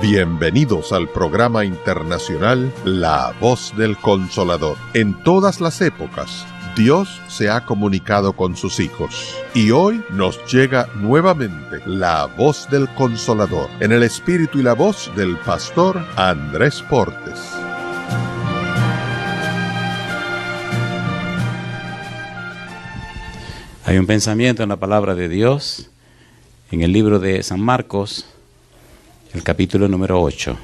Bienvenidos al programa internacional La Voz del Consolador. En todas las épocas, Dios se ha comunicado con sus hijos. Y hoy nos llega nuevamente la Voz del Consolador, en el espíritu y la voz del pastor Andrés Portes. Hay un pensamiento en la palabra de Dios, en el libro de San Marcos, el capítulo número 8.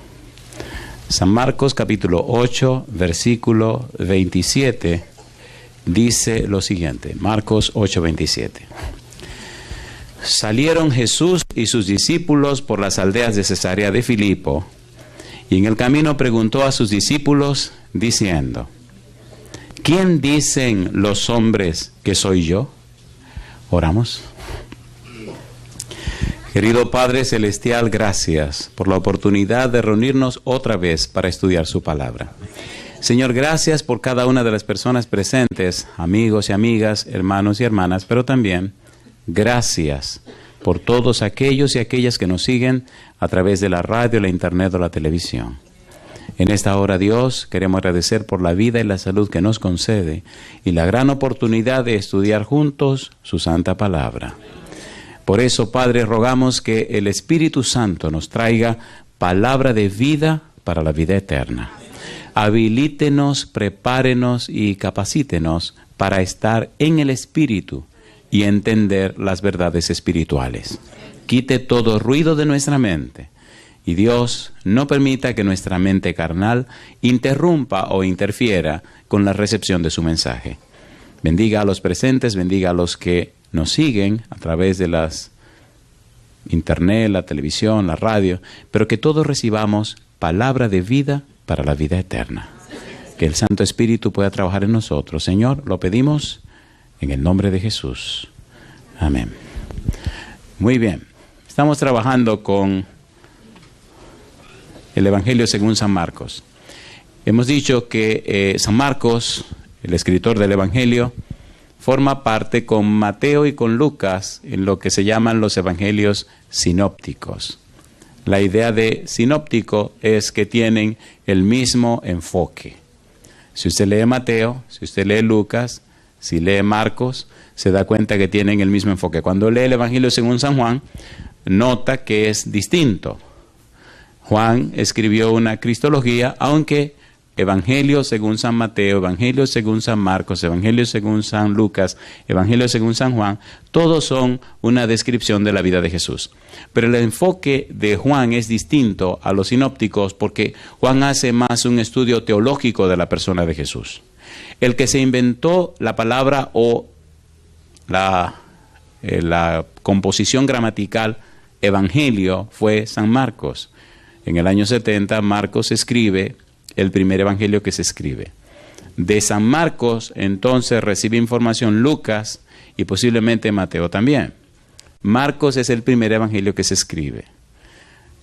San Marcos, capítulo 8, versículo 27, dice lo siguiente. Marcos 8, 27. Salieron Jesús y sus discípulos por las aldeas de Cesarea de Filipo, y en el camino preguntó a sus discípulos, diciendo: ¿Quién dicen los hombres que soy yo? Oramos. Querido Padre Celestial, gracias por la oportunidad de reunirnos otra vez para estudiar su palabra. Señor, gracias por cada una de las personas presentes, amigos y amigas, hermanos y hermanas, pero también gracias por todos aquellos y aquellas que nos siguen a través de la radio, la internet o la televisión. En esta hora, Dios, queremos agradecer por la vida y la salud que nos concede y la gran oportunidad de estudiar juntos su santa palabra. Por eso, Padre, rogamos que el Espíritu Santo nos traiga palabra de vida para la vida eterna. Habilítenos, prepárenos y capacítenos para estar en el Espíritu y entender las verdades espirituales. Quite todo ruido de nuestra mente. Y Dios, no permita que nuestra mente carnal interrumpa o interfiera con la recepción de su mensaje. Bendiga a los presentes, bendiga a los que nos siguen a través de las internet, la televisión, la radio, pero que todos recibamos palabra de vida para la vida eterna. Que el Santo Espíritu pueda trabajar en nosotros. Señor, lo pedimos en el nombre de Jesús. Amén. Muy bien. Estamos trabajando con el Evangelio según San Marcos. Hemos dicho que San Marcos, el escritor del Evangelio, forma parte con Mateo y con Lucas en lo que se llaman los evangelios sinópticos. La idea de sinóptico es que tienen el mismo enfoque. Si usted lee Mateo, si usted lee Lucas, si lee Marcos, se da cuenta que tienen el mismo enfoque. Cuando lee el Evangelio según San Juan, nota que es distinto. Juan escribió una cristología, aunque Evangelio según San Mateo, Evangelio según San Marcos, Evangelio según San Lucas, Evangelio según San Juan, todos son una descripción de la vida de Jesús. Pero el enfoque de Juan es distinto a los sinópticos porque Juan hace más un estudio teológico de la persona de Jesús. El que se inventó la palabra o la composición gramatical evangelio fue San Marcos. En el año 70, Marcos escribe el primer evangelio que se escribe. De San Marcos, entonces, recibe información Lucas y posiblemente Mateo también. Marcos es el primer evangelio que se escribe.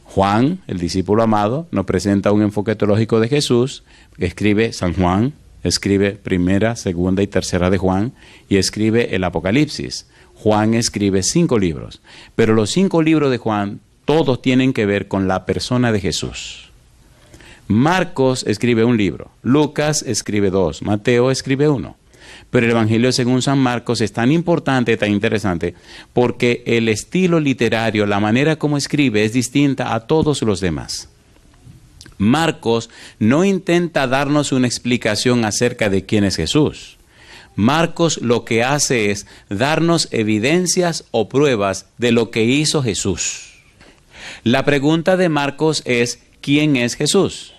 Juan, el discípulo amado, nos presenta un enfoque teológico de Jesús, que escribe San Juan, escribe primera, segunda y tercera de Juan, y escribe el Apocalipsis. Juan escribe 5 libros, pero los 5 libros de Juan todos tienen que ver con la persona de Jesús. Marcos escribe un libro, Lucas escribe 2, Mateo escribe 1. Pero el Evangelio según San Marcos es tan importante, tan interesante, porque el estilo literario, la manera como escribe es distinta a todos los demás. Marcos no intenta darnos una explicación acerca de quién es Jesús. Marcos lo que hace es darnos evidencias o pruebas de lo que hizo Jesús. La pregunta de Marcos es, ¿quién es Jesús?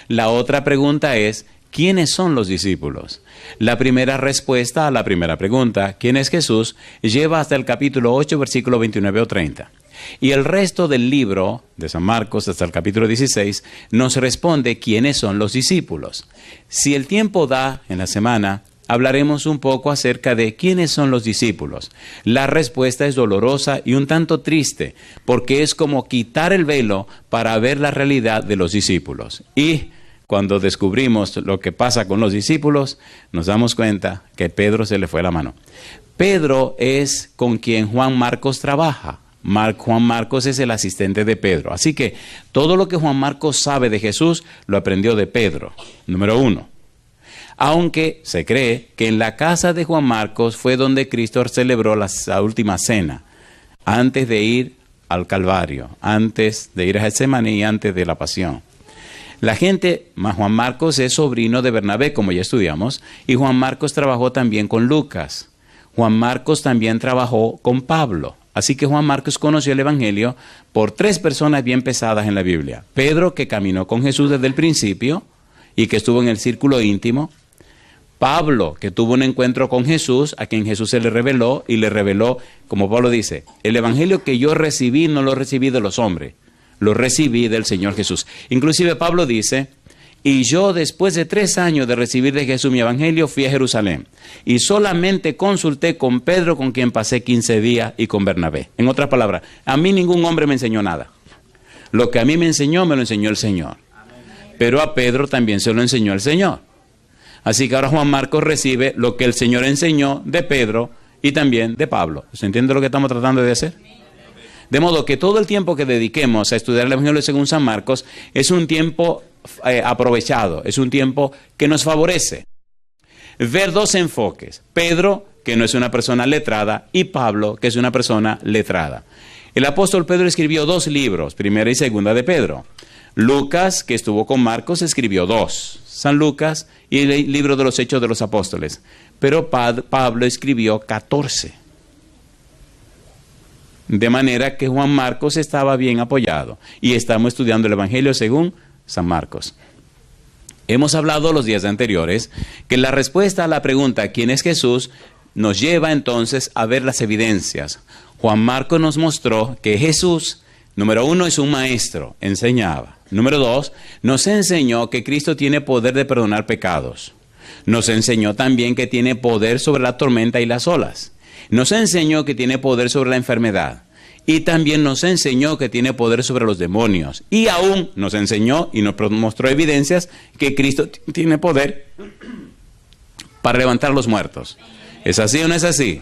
La otra pregunta es, ¿quiénes son los discípulos? La primera respuesta a la primera pregunta, ¿quién es Jesús?, lleva hasta el capítulo 8, versículo 29 o 30. Y el resto del libro de San Marcos, hasta el capítulo 16, nos responde quiénes son los discípulos. Si el tiempo da, en la semana, hablaremos un poco acerca de quiénes son los discípulos. La respuesta es dolorosa y un tanto triste, porque es como quitar el velo para ver la realidad de los discípulos. Y cuando descubrimos lo que pasa con los discípulos, nos damos cuenta que Pedro se le fue la mano. Pedro es con quien Juan Marcos trabaja. Juan Marcos es el asistente de Pedro. Así que todo lo que Juan Marcos sabe de Jesús lo aprendió de Pedro, número 1. Aunque se cree que en la casa de Juan Marcos fue donde Cristo celebró la última cena, antes de ir al Calvario, antes de ir a Getsemaní y antes de la pasión. La gente, Juan Marcos es sobrino de Bernabé, como ya estudiamos, y Juan Marcos trabajó también con Lucas. Juan Marcos también trabajó con Pablo. Así que Juan Marcos conoció el Evangelio por 3 personas bien pesadas en la Biblia. Pedro, que caminó con Jesús desde el principio y que estuvo en el círculo íntimo. Pablo, que tuvo un encuentro con Jesús, a quien Jesús se le reveló y le reveló, como Pablo dice, el Evangelio que yo recibí no lo recibí de los hombres, lo recibí del Señor Jesús. Inclusive Pablo dice, y yo después de 3 años de recibir de Jesús mi Evangelio fui a Jerusalén y solamente consulté con Pedro, con quien pasé 15 días, y con Bernabé. En otras palabras, a mí ningún hombre me enseñó nada. Lo que a mí me lo enseñó el Señor. Pero a Pedro también se lo enseñó el Señor. Así que ahora Juan Marcos recibe lo que el Señor enseñó de Pedro y también de Pablo. ¿Se entiende lo que estamos tratando de hacer? De modo que todo el tiempo que dediquemos a estudiar el Evangelio según San Marcos es un tiempo aprovechado, es un tiempo que nos favorece. Ver 2 enfoques. Pedro, que no es una persona letrada, y Pablo, que es una persona letrada. El apóstol Pedro escribió 2 libros, primera y segunda de Pedro. Lucas, que estuvo con Marcos, escribió 2. San Lucas y el libro de los Hechos de los Apóstoles. Pero Pablo escribió 14. De manera que Juan Marcos estaba bien apoyado. Y estamos estudiando el Evangelio según San Marcos. Hemos hablado los días anteriores que la respuesta a la pregunta ¿quién es Jesús? Nos lleva entonces a ver las evidencias. Juan Marcos nos mostró que Jesús, número 1, es un maestro, enseñaba. Número 2, nos enseñó que Cristo tiene poder de perdonar pecados. Nos enseñó también que tiene poder sobre la tormenta y las olas. Nos enseñó que tiene poder sobre la enfermedad. Y también nos enseñó que tiene poder sobre los demonios. Y aún nos enseñó y nos mostró evidencias que Cristo tiene poder para levantar los muertos. ¿Es así o no es así?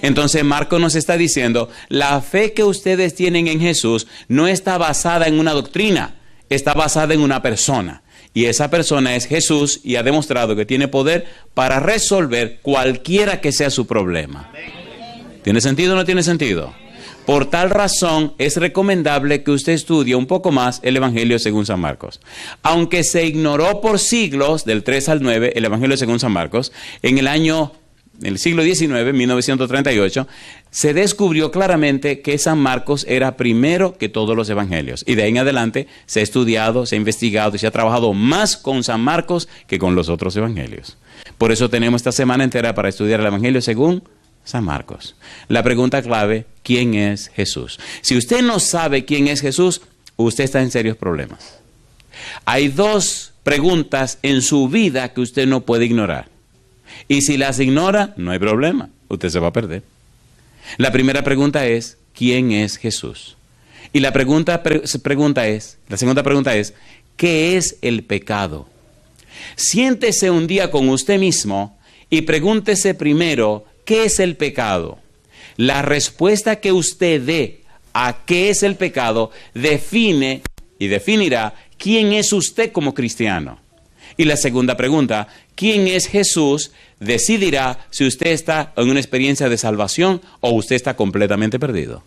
Entonces Marcos nos está diciendo, la fe que ustedes tienen en Jesús no está basada en una doctrina, está basada en una persona. Y esa persona es Jesús y ha demostrado que tiene poder para resolver cualquiera que sea su problema. ¿Tiene sentido o no tiene sentido? Por tal razón es recomendable que usted estudie un poco más el Evangelio según San Marcos. Aunque se ignoró por siglos, del 3 al 9, el Evangelio según San Marcos, en el siglo XIX, 1938, se descubrió claramente que San Marcos era primero que todos los evangelios. Y de ahí en adelante se ha estudiado, se ha investigado y se ha trabajado más con San Marcos que con los otros evangelios. Por eso tenemos esta semana entera para estudiar el Evangelio según San Marcos. La pregunta clave, ¿quién es Jesús? Si usted no sabe quién es Jesús, usted está en serios problemas. Hay 2 preguntas en su vida que usted no puede ignorar. Y si las ignora, no hay problema, usted se va a perder. La primera pregunta es, ¿quién es Jesús? Y la segunda pregunta es, ¿qué es el pecado? Siéntese un día con usted mismo y pregúntese primero, ¿qué es el pecado? La respuesta que usted dé a qué es el pecado define y definirá quién es usted como cristiano. Y la segunda pregunta, ¿quién es Jesús? Decidirá si usted está en una experiencia de salvación o usted está completamente perdido.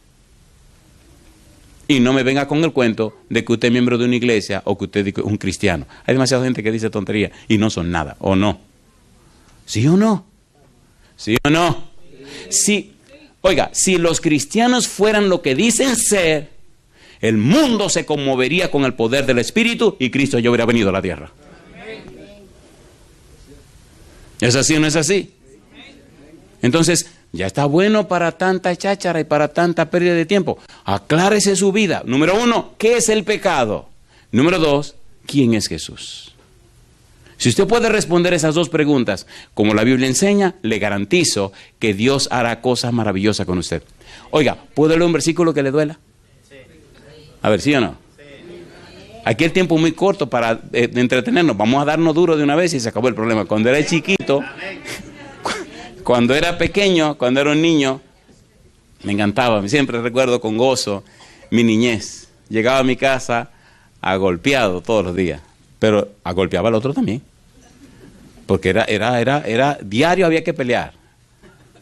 Y no me venga con el cuento de que usted es miembro de una iglesia o que usted es un cristiano. Hay demasiada gente que dice tontería y no son nada, ¿o no? ¿Sí o no? ¿Sí o no? Sí. Oiga, si los cristianos fueran lo que dicen ser, el mundo se conmovería con el poder del Espíritu y Cristo ya hubiera venido a la tierra. ¿Es así o no es así? Entonces, ya está bueno para tanta cháchara y para tanta pérdida de tiempo. Aclárese su vida. Número 1, ¿qué es el pecado? Número 2, ¿quién es Jesús? Si usted puede responder esas 2 preguntas, como la Biblia enseña, le garantizo que Dios hará cosas maravillosas con usted. Oiga, ¿puedo leer un versículo que le duela? A ver, ¿sí o no? Aquí el tiempo es muy corto para entretenernos. Vamos a darnos duro de una vez y se acabó el problema. Cuando era chiquito, cuando era pequeño, cuando era un niño, Me encantaba, siempre recuerdo con gozo mi niñez. Llegaba a mi casa agolpeado todos los días, pero agolpeaba al otro también. Porque era diario, había que pelear.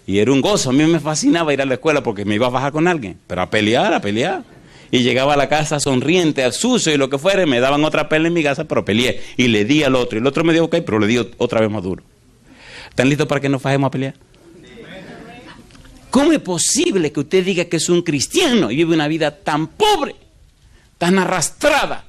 Y era un gozo, a mí me fascinaba ir a la escuela porque me iba a bajar con alguien, pero a pelear. Y llegaba a la casa sonriente, al sucio y lo que fuera, me daban otra pelea en mi casa, pero peleé. Y le di al otro, y el otro me dijo ok, pero le di otra vez más duro. ¿Están listos para que nos fajemos a pelear? ¿Cómo es posible que usted diga que es un cristiano y vive una vida tan pobre, tan arrastrada?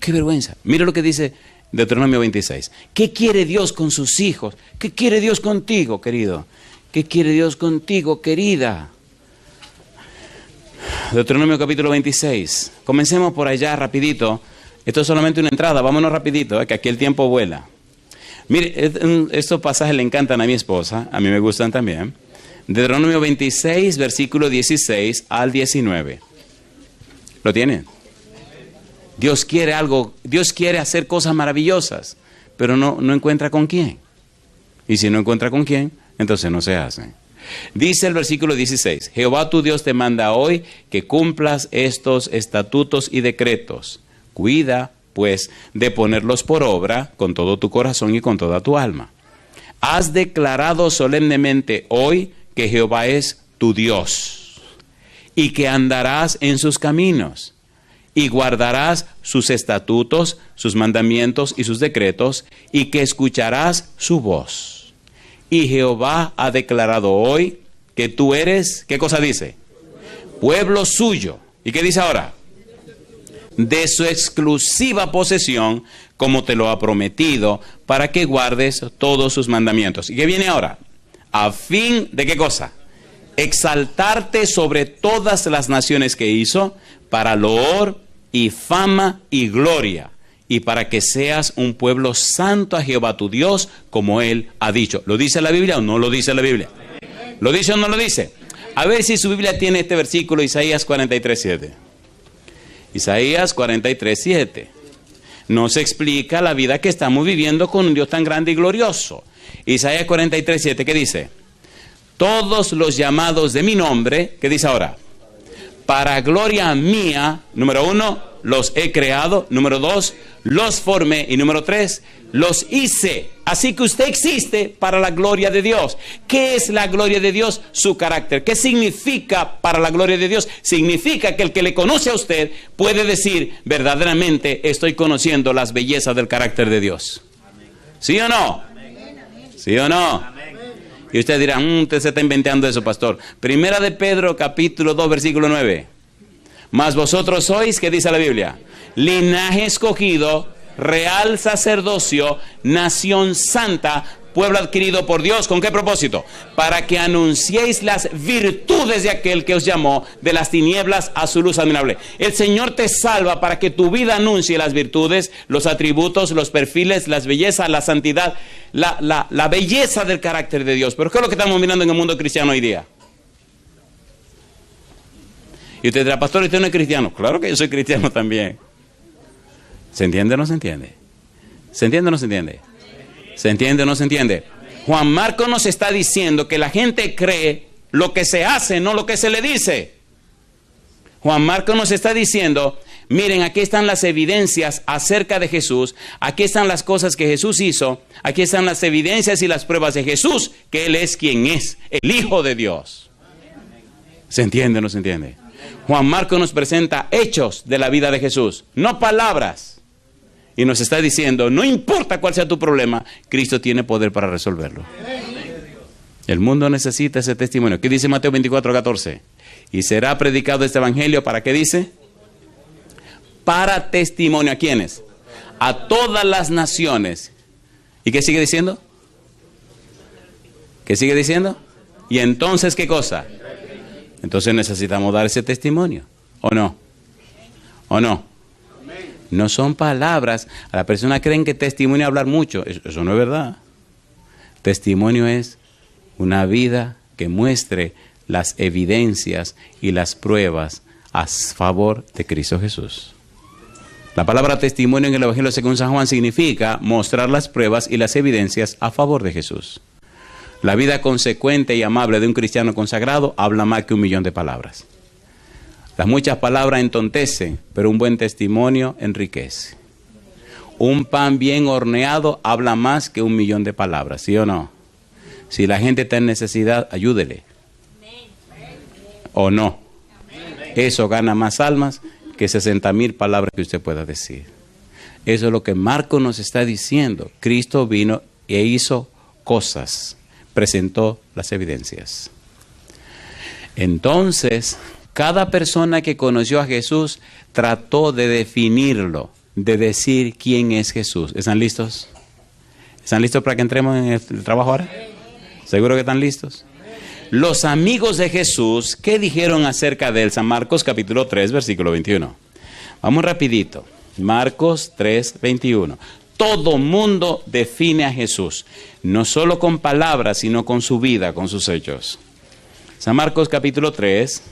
¡Qué vergüenza! Mira lo que dice Deuteronomio 26. ¿Qué quiere Dios con sus hijos? ¿Qué quiere Dios contigo, querido? ¿Qué quiere Dios contigo, querida? Deuteronomio capítulo 26. Comencemos por allá rapidito. Esto es solamente una entrada, vámonos rapidito, que aquí el tiempo vuela. Mire, estos pasajes le encantan a mi esposa, a mí me gustan también. Deuteronomio 26, versículo 16 al 19. ¿Lo tienen? Dios quiere algo, Dios quiere hacer cosas maravillosas, pero no encuentra con quién. Y si no encuentra con quién, entonces no se hace. Dice el versículo 16, Jehová tu Dios te manda hoy que cumplas estos estatutos y decretos. Cuida, pues, de ponerlos por obra con todo tu corazón y con toda tu alma. Has declarado solemnemente hoy que Jehová es tu Dios y que andarás en sus caminos y guardarás sus estatutos, sus mandamientos y sus decretos y que escucharás su voz. Y Jehová ha declarado hoy que tú eres, ¿qué cosa dice? Pueblo suyo. ¿Y qué dice ahora? De su exclusiva posesión, como te lo ha prometido, para que guardes todos sus mandamientos. ¿Y qué viene ahora? A fin de ¿qué cosa? Exaltarte sobre todas las naciones que hizo, para loor y fama y gloria, y para que seas un pueblo santo a Jehová tu Dios, como Él ha dicho. ¿Lo dice la Biblia o no lo dice la Biblia? ¿Lo dice o no lo dice? A ver si su Biblia tiene este versículo, Isaías 43:7. Isaías 43:7. Nos explica la vida que estamos viviendo con un Dios tan grande y glorioso. Isaías 43:7, ¿qué dice? Todos los llamados de mi nombre, ¿qué dice ahora? Para gloria mía, número 1, los he creado, número 2, los formé, y número 3, los hice. Así que usted existe para la gloria de Dios. ¿Qué es la gloria de Dios? Su carácter. ¿Qué significa para la gloria de Dios? Significa que el que le conoce a usted puede decir, verdaderamente estoy conociendo las bellezas del carácter de Dios. ¿Sí o no? ¿Sí o no? Y usted dirá, usted se está inventando eso, pastor. Primera de Pedro, capítulo 2, versículo 9. Mas vosotros sois, ¿qué dice la Biblia? Linaje escogido, real sacerdocio, nación santa, pueblo adquirido por Dios. ¿Con qué propósito? Para que anunciéis las virtudes de aquel que os llamó de las tinieblas a su luz admirable. El Señor te salva para que tu vida anuncie las virtudes, los atributos, los perfiles, las bellezas, la santidad, la belleza del carácter de Dios. Pero ¿qué es lo que estamos mirando en el mundo cristiano hoy día? Y usted dirá, pastor, ¿usted no es cristiano? Claro que yo soy cristiano también. ¿Se entiende o no se entiende? ¿Se entiende o no se entiende? ¿Se entiende o no se entiende? Juan Marcos nos está diciendo que la gente cree lo que se hace, no lo que se le dice. Juan Marcos nos está diciendo, miren, aquí están las evidencias acerca de Jesús, aquí están las cosas que Jesús hizo, aquí están las evidencias y las pruebas de Jesús, que Él es quien es, el Hijo de Dios. ¿Se entiende o no se entiende? Juan Marcos nos presenta hechos de la vida de Jesús, no palabras. Y nos está diciendo, no importa cuál sea tu problema, Cristo tiene poder para resolverlo. El mundo necesita ese testimonio. ¿Qué dice Mateo 24:14? Y será predicado este evangelio, ¿para qué dice? Para testimonio. ¿A quiénes? A todas las naciones. ¿Y qué sigue diciendo? ¿Qué sigue diciendo? Y entonces, ¿qué cosa? Entonces necesitamos dar ese testimonio. ¿O no? ¿O no? No son palabras. A la persona creen que testimonio es hablar mucho. Eso no es verdad. Testimonio es una vida que muestre las evidencias y las pruebas a favor de Cristo Jesús. La palabra testimonio en el Evangelio según San Juan significa mostrar las pruebas y las evidencias a favor de Jesús. La vida consecuente y amable de un cristiano consagrado habla más que 1.000.000 de palabras. Las muchas palabras entontecen, pero un buen testimonio enriquece. Un pan bien horneado habla más que 1.000.000 de palabras, ¿sí o no? Si la gente está en necesidad, ayúdele. ¿O no? Eso gana más almas que 60.000 palabras que usted pueda decir. Eso es lo que Marcos nos está diciendo. Cristo vino e hizo cosas, presentó las evidencias. Entonces, cada persona que conoció a Jesús trató de definirlo, de decir quién es Jesús. ¿Están listos? ¿Están listos para que entremos en el trabajo ahora? ¿Seguro que están listos? Los amigos de Jesús, ¿qué dijeron acerca de él? San Marcos capítulo 3, versículo 21. Vamos rapidito. Marcos 3, 21. Todo mundo define a Jesús, no solo con palabras, sino con su vida, con sus hechos. San Marcos capítulo 3,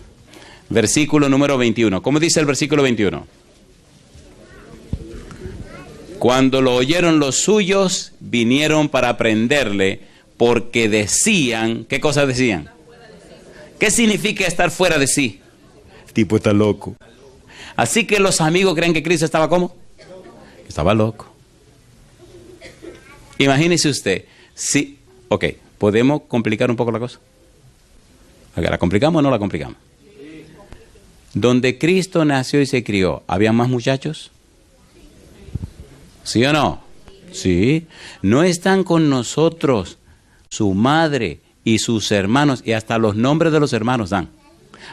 versículo número 21. ¿Cómo dice el versículo 21? Cuando lo oyeron los suyos, vinieron para prenderle, porque decían, ¿qué cosas decían? ¿Qué significa estar fuera de sí? El tipo está loco. Así que los amigos creen que Cristo estaba ¿cómo? Estaba loco. Imagínese usted, sí, ok, ¿podemos complicar un poco la cosa? ¿La complicamos o no la complicamos? Donde Cristo nació y se crió, ¿había más muchachos? ¿Sí o no? Sí. No están con nosotros su madre y sus hermanos, y hasta los nombres de los hermanos dan.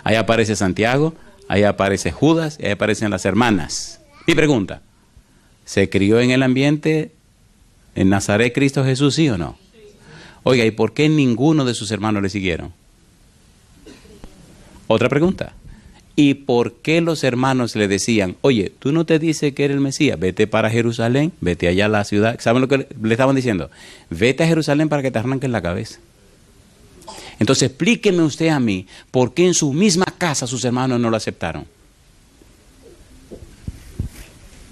Ahí aparece Santiago, ahí aparece Judas, y ahí aparecen las hermanas. Mi pregunta, ¿se crió en el ambiente en Nazaret Cristo Jesús, sí o no? Oiga, ¿y por qué ninguno de sus hermanos le siguieron? Otra pregunta. ¿Y por qué los hermanos le decían, oye, tú no te dices que eres el Mesías, vete para Jerusalén, vete allá a la ciudad? ¿Saben lo que le estaban diciendo? Vete a Jerusalén para que te arranquen la cabeza. Entonces explíqueme usted a mí, ¿por qué en su misma casa sus hermanos no lo aceptaron?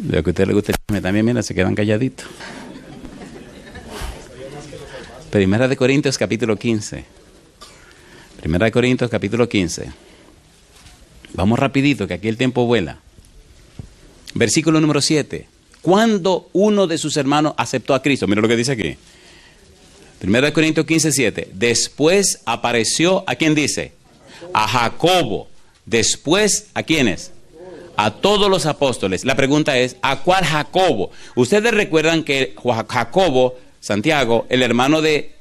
Lo que a usted le gusta, también mira, se quedan calladitos. Primera de Corintios capítulo 15. Primera de Corintios capítulo 15. Vamos rapidito, que aquí el tiempo vuela. Versículo número 7. Cuando uno de sus hermanos aceptó a Cristo, mira lo que dice aquí. 1 Corintios 15, 7. Después apareció, ¿a quién dice? A Jacobo. Después, ¿a quiénes? A todos los apóstoles. La pregunta es, ¿a cuál Jacobo? Ustedes recuerdan que Jacobo, Santiago, el hermano de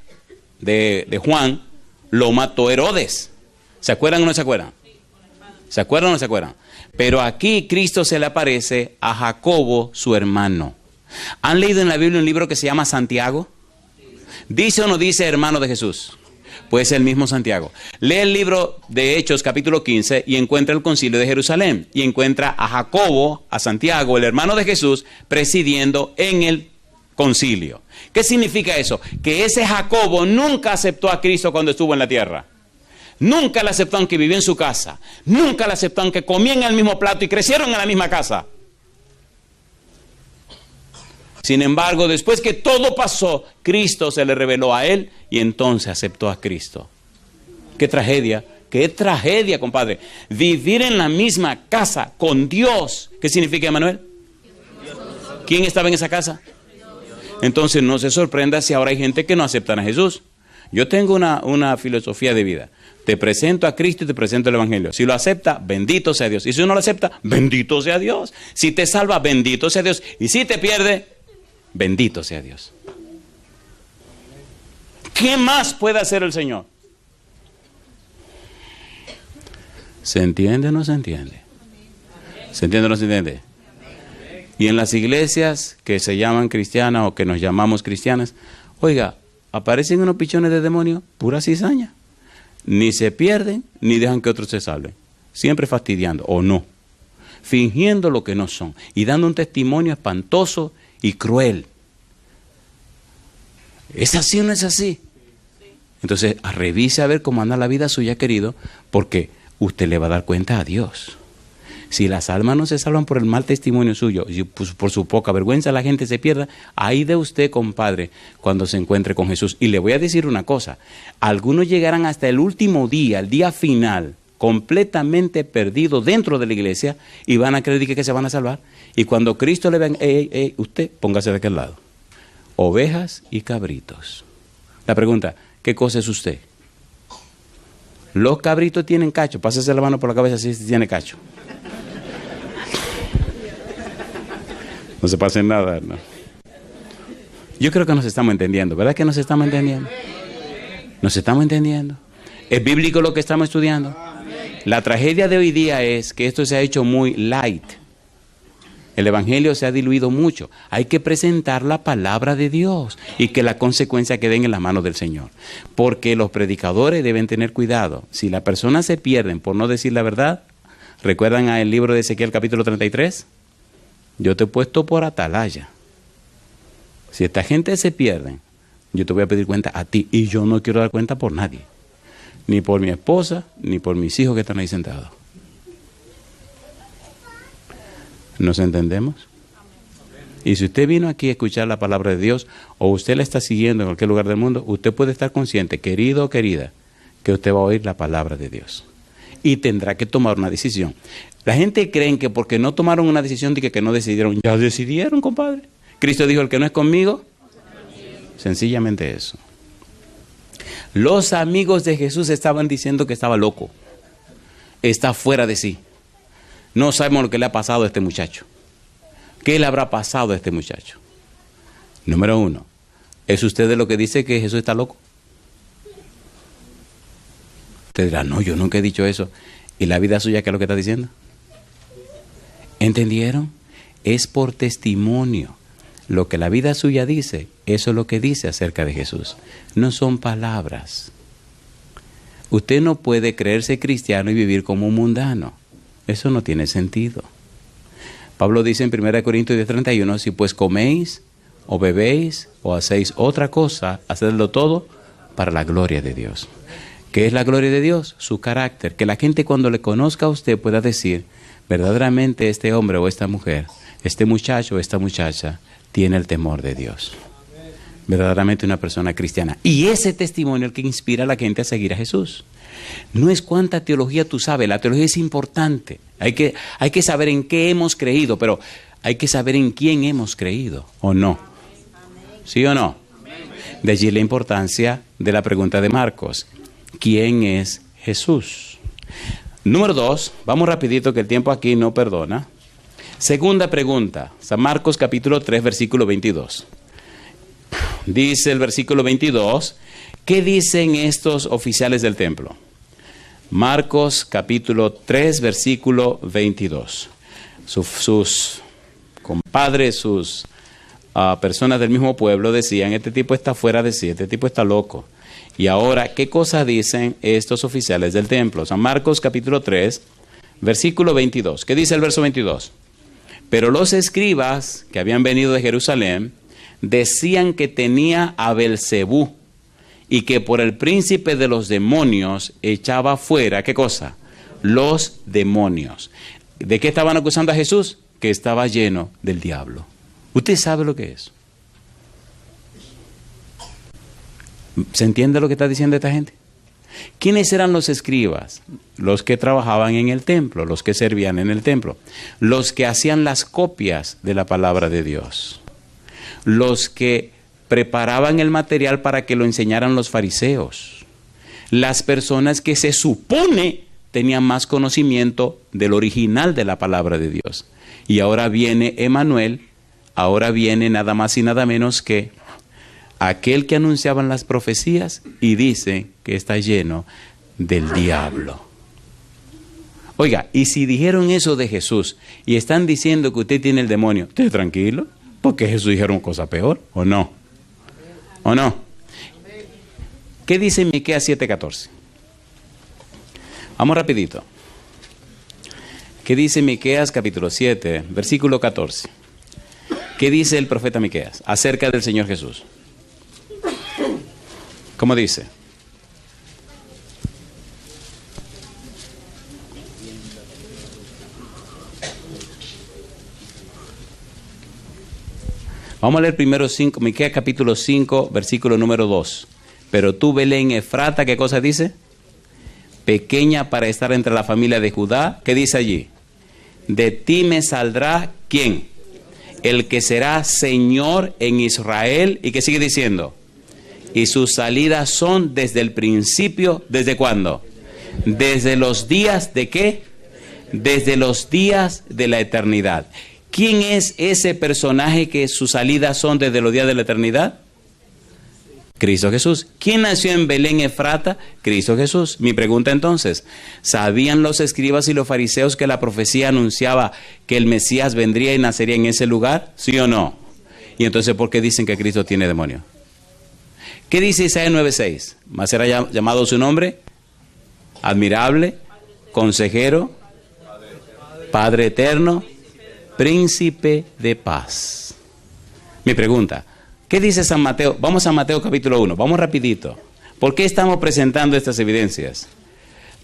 Juan, lo mató Herodes. ¿Se acuerdan o no se acuerdan? ¿Se acuerdan o no se acuerdan? Pero aquí Cristo se le aparece a Jacobo, su hermano. ¿Han leído en la Biblia un libro que se llama Santiago? ¿Dice o no dice hermano de Jesús? Pues el mismo Santiago. Lee el libro de Hechos capítulo 15 y encuentra el concilio de Jerusalén. Y encuentra a Jacobo, a Santiago, el hermano de Jesús, presidiendo en el concilio. ¿Qué significa eso? Que ese Jacobo nunca aceptó a Cristo cuando estuvo en la tierra. Nunca le aceptó aunque vivía en su casa. Nunca le aceptó aunque comían en el mismo plato y crecieron en la misma casa. Sin embargo, después que todo pasó, Cristo se le reveló a él y entonces aceptó a Cristo. ¡Qué tragedia, compadre! Vivir en la misma casa con Dios. ¿Qué significa, Emanuel? ¿Quién estaba en esa casa? Entonces no se sorprenda si ahora hay gente que no acepta a Jesús. Yo tengo una filosofía de vida. Te presento a Cristo y te presento el Evangelio. Si lo acepta, bendito sea Dios. Y si no lo acepta, bendito sea Dios. Si te salva, bendito sea Dios. Y si te pierde, bendito sea Dios. ¿Qué más puede hacer el Señor? ¿Se entiende o no se entiende? ¿Se entiende o no se entiende? Y en las iglesias que se llaman cristianas o que nos llamamos cristianas, oiga, aparecen unos pichones de demonio, pura cizaña. Ni se pierden, ni dejan que otros se salven. Siempre fastidiando, o no. Fingiendo lo que no son. Y dando un testimonio espantoso y cruel. ¿Es así o no es así? Entonces, revise a ver cómo anda la vida suya, querido, porque usted le va a dar cuenta a Dios. Si las almas no se salvan por el mal testimonio suyo, y pues por su poca vergüenza la gente se pierda, ahí de usted, compadre, cuando se encuentre con Jesús. Y le voy a decir una cosa, algunos llegarán hasta el último día, el día final, completamente perdidos dentro de la iglesia, y van a creer que se van a salvar. Y cuando Cristo le vean, usted, póngase de aquel lado. Ovejas y cabritos. La pregunta, ¿qué cosa es usted? Los cabritos tienen cacho, pásese la mano por la cabeza si tiene cacho. No se pase nada, ¿no? Yo creo que nos estamos entendiendo, ¿verdad que nos estamos entendiendo? ¿Nos estamos entendiendo? ¿Es bíblico lo que estamos estudiando? La tragedia de hoy día es que esto se ha hecho muy light. El evangelio se ha diluido mucho. Hay que presentar la palabra de Dios y que las consecuencias queden en las manos del Señor. Porque los predicadores deben tener cuidado. Si las personas se pierden por no decir la verdad, ¿recuerdan el libro de Ezequiel capítulo 33? Yo te he puesto por atalaya. Si esta gente se pierde, yo te voy a pedir cuenta a ti. Y yo no quiero dar cuenta por nadie. Ni por mi esposa, ni por mis hijos que están ahí sentados. ¿Nos entendemos? Y si usted vino aquí a escuchar la palabra de Dios, o usted la está siguiendo en cualquier lugar del mundo, usted puede estar consciente, querido o querida, que usted va a oír la palabra de Dios. Y tendrá que tomar una decisión. La gente cree que porque no tomaron una decisión, de que no decidieron. Ya decidieron, compadre. Cristo dijo, el que no es conmigo, sencillamente eso. Los amigos de Jesús estaban diciendo que estaba loco. Está fuera de sí. No sabemos lo que le ha pasado a este muchacho. ¿Qué le habrá pasado a este muchacho? Número 1. ¿Es usted de lo que dice que Jesús está loco? Usted dirá, no, yo nunca he dicho eso. ¿Y la vida suya qué es lo que está diciendo? ¿Entendieron? Es por testimonio. Lo que la vida suya dice, eso es lo que dice acerca de Jesús. No son palabras. Usted no puede creerse cristiano y vivir como un mundano. Eso no tiene sentido. Pablo dice en 1 Corintios 10:31, si pues coméis o bebéis o hacéis otra cosa, hacedlo todo para la gloria de Dios. ¿Qué es la gloria de Dios? Su carácter. Que la gente cuando le conozca a usted pueda decir, verdaderamente este hombre o esta mujer, este muchacho o esta muchacha, tiene el temor de Dios. Verdaderamente una persona cristiana. Y ese testimonio es el que inspira a la gente a seguir a Jesús. No es cuánta teología tú sabes, la teología es importante. Hay que saber en qué hemos creído, pero hay que saber en quién hemos creído, ¿o no? ¿Sí o no? De allí la importancia de la pregunta de Marcos. ¿Quién es Jesús? Número 2, vamos rapidito que el tiempo aquí no perdona. Segunda pregunta, San Marcos capítulo 3, versículo 22. Dice el versículo 22, ¿qué dicen estos oficiales del templo? Marcos capítulo 3, versículo 22. Sus compadres, sus personas del mismo pueblo decían, este tipo está fuera de sí, este tipo está loco. Y ahora, ¿qué cosa dicen estos oficiales del templo? San Marcos capítulo 3, versículo 22. ¿Qué dice el verso 22? Pero los escribas que habían venido de Jerusalén decían que tenía a Belcebú y que por el príncipe de los demonios echaba fuera, ¿qué cosa? Los demonios. ¿De qué estaban acusando a Jesús? Que estaba lleno del diablo. ¿Usted sabe lo que es? ¿Se entiende lo que está diciendo esta gente? ¿Quiénes eran los escribas? Los que trabajaban en el templo, los que servían en el templo, los que hacían las copias de la palabra de Dios, los que preparaban el material para que lo enseñaran los fariseos, las personas que se supone tenían más conocimiento del original de la palabra de Dios. Y ahora viene Emanuel, ahora viene nada más y nada menos que aquel que anunciaban las profecías y dice que está lleno del diablo. Oiga, y si dijeron eso de Jesús y están diciendo que usted tiene el demonio, esté tranquilo, porque Jesús dijeron cosa peor, ¿o no? ¿O no? ¿Qué dice Miqueas 7:14? Vamos rapidito. ¿Qué dice Miqueas capítulo 7, versículo 14? ¿Qué dice el profeta Miqueas acerca del Señor Jesús? ¿Cómo dice? Vamos a leer primero Miqueas capítulo 5, versículo número 2. Pero tú, Belén Efrata, ¿qué cosa dice? Pequeña para estar entre la familia de Judá. ¿Qué dice allí? De ti me saldrá, ¿quién? El que será Señor en Israel. ¿Y qué sigue diciendo? Y sus salidas son desde el principio. ¿Desde cuándo? Desde los días de ¿qué? Desde los días de la eternidad. ¿Quién es ese personaje que sus salidas son desde los días de la eternidad? Cristo Jesús. ¿Quién nació en Belén Efrata? Cristo Jesús. Mi pregunta entonces, ¿sabían los escribas y los fariseos que la profecía anunciaba que el Mesías vendría y nacería en ese lugar? ¿Sí o no? Y entonces, ¿por qué dicen que Cristo tiene demonio? ¿Qué dice Isaías 9:6? ¿Más será llamado su nombre? Admirable, consejero, Padre eterno, príncipe de paz. Mi pregunta, ¿qué dice San Mateo? Vamos a Mateo capítulo 1, vamos rapidito. ¿Por qué estamos presentando estas evidencias?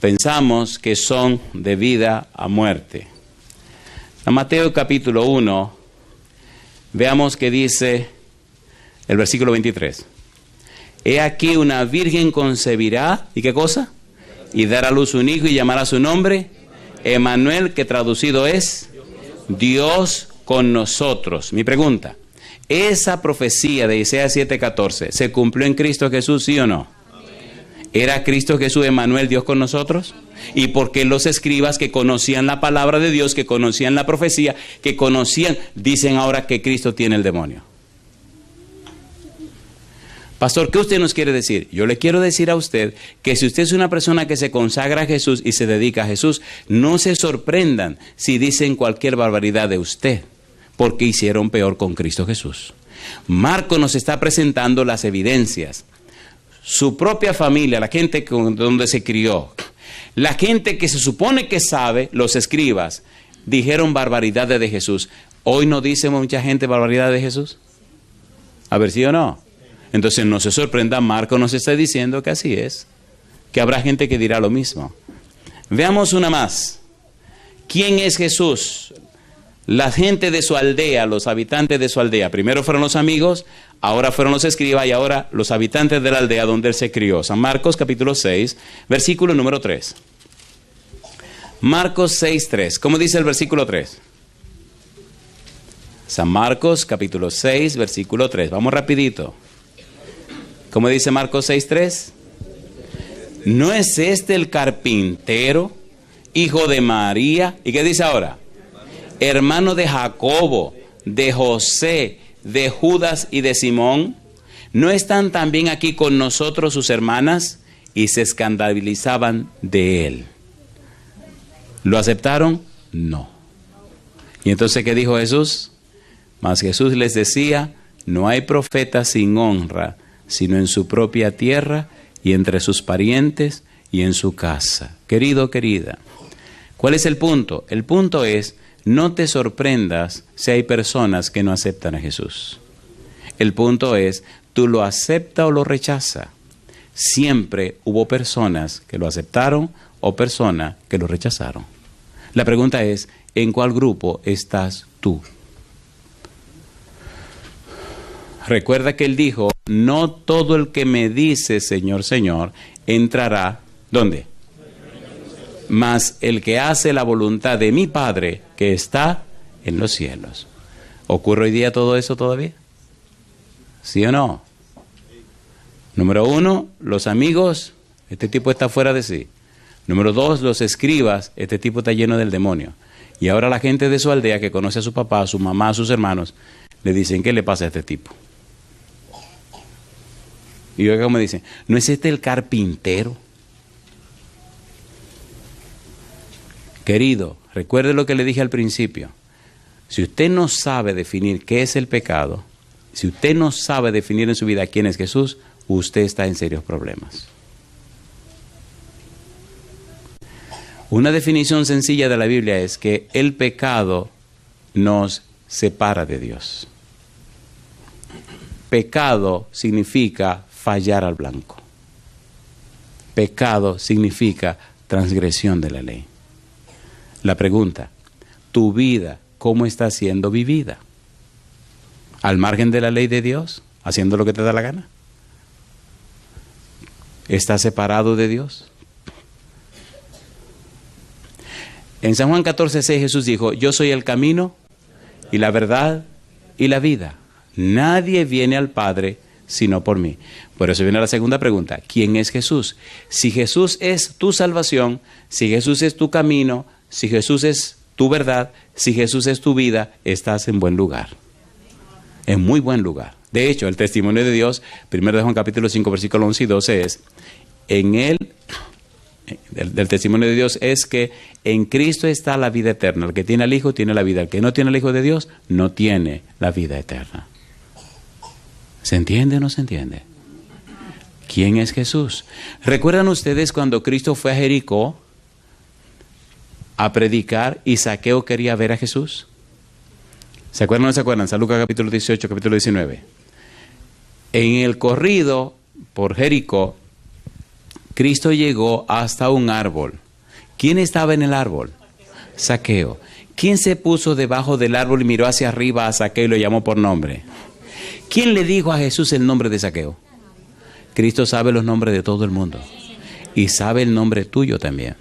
Pensamos que son de vida a muerte. En Mateo capítulo 1, veamos que dice el versículo 23. He aquí una virgen concebirá, ¿y qué cosa? Y dará a luz un hijo y llamará su nombre Emmanuel, que traducido es Dios con nosotros. Mi pregunta, ¿esa profecía de Isaías 7:14 se cumplió en Cristo Jesús, sí o no? ¿Era Cristo Jesús Emmanuel, Dios con nosotros? ¿Y por qué los escribas que conocían la palabra de Dios, que conocían la profecía, que conocían, dicen ahora que Cristo tiene el demonio? Pastor, ¿qué usted nos quiere decir? Yo le quiero decir a usted que si usted es una persona que se consagra a Jesús y se dedica a Jesús, no se sorprendan si dicen cualquier barbaridad de usted, porque hicieron peor con Cristo Jesús. Marco nos está presentando las evidencias. Su propia familia, la gente donde se crió, la gente que se supone que sabe, los escribas, dijeron barbaridades de Jesús. ¿Hoy no dice mucha gente barbaridades de Jesús? A ver, ¿sí o no? Entonces no se sorprenda, Marco nos está diciendo que así es, que habrá gente que dirá lo mismo. Veamos una más. ¿Quién es Jesús? La gente de su aldea, los habitantes de su aldea. Primero fueron los amigos, ahora fueron los escribas y ahora los habitantes de la aldea donde él se crió. San Marcos capítulo 6, versículo número 3. Marcos 6:3. ¿Cómo dice el versículo 3? San Marcos capítulo 6, versículo 3. Vamos rapidito. ¿Cómo dice Marcos 6:3? ¿No es este el carpintero, hijo de María? ¿Y qué dice ahora? Hermano de Jacobo, de José, de Judas y de Simón. ¿No están también aquí con nosotros sus hermanas? Y se escandalizaban de él. ¿Lo aceptaron? No. ¿Y entonces qué dijo Jesús? Mas Jesús les decía, no hay profeta sin honra, sino en su propia tierra y entre sus parientes y en su casa. Querido, querida, ¿cuál es el punto? El punto es, no te sorprendas si hay personas que no aceptan a Jesús. El punto es, ¿tú lo aceptas o lo rechazas? Siempre hubo personas que lo aceptaron o personas que lo rechazaron. La pregunta es, ¿en cuál grupo estás tú? Recuerda que él dijo, no todo el que me dice Señor, Señor, entrará, ¿dónde? Mas el que hace la voluntad de mi Padre que está en los cielos. ¿Ocurre hoy día todo eso todavía? ¿Sí o no? Número 1, los amigos, este tipo está fuera de sí. Número 2, los escribas, este tipo está lleno del demonio. Y ahora la gente de su aldea que conoce a su papá, a su mamá, a sus hermanos, le dicen, ¿qué le pasa a este tipo? Y yo como dicen, ¿no es este el carpintero? Querido, recuerde lo que le dije al principio. Si usted no sabe definir qué es el pecado, si usted no sabe definir en su vida quién es Jesús, usted está en serios problemas. Una definición sencilla de la Biblia es que el pecado nos separa de Dios. Pecado significa fallar al blanco. Pecado significa transgresión de la ley. La pregunta, ¿tu vida cómo está siendo vivida? al margen de la ley de Dios, haciendo lo que te da la gana. ¿Estás separado de Dios? En San Juan 14:6 Jesús dijo, yo soy el camino y la verdad y la vida. Nadie viene al Padre sino por mí. Por eso viene la segunda pregunta. ¿Quién es Jesús? Si Jesús es tu salvación, si Jesús es tu camino, si Jesús es tu verdad, si Jesús es tu vida, estás en buen lugar. En muy buen lugar. De hecho, el testimonio de Dios, 1 de Juan capítulo 5, versículos 11 y 12 es, en él, del testimonio de Dios es que en Cristo está la vida eterna. El que tiene al Hijo tiene la vida. El que no tiene al Hijo de Dios no tiene la vida eterna. ¿Se entiende o no se entiende? ¿Quién es Jesús? ¿Recuerdan ustedes cuando Cristo fue a Jericó a predicar y Zaqueo quería ver a Jesús? ¿Se acuerdan o no se acuerdan? San Lucas capítulo 18, capítulo 19. En el corrido por Jericó, Cristo llegó hasta un árbol. ¿Quién estaba en el árbol? Zaqueo. ¿Quién se puso debajo del árbol y miró hacia arriba a Zaqueo y lo llamó por nombre? ¿Quién le dijo a Jesús el nombre de Zaqueo? Cristo sabe los nombres de todo el mundo y sabe el nombre tuyo también.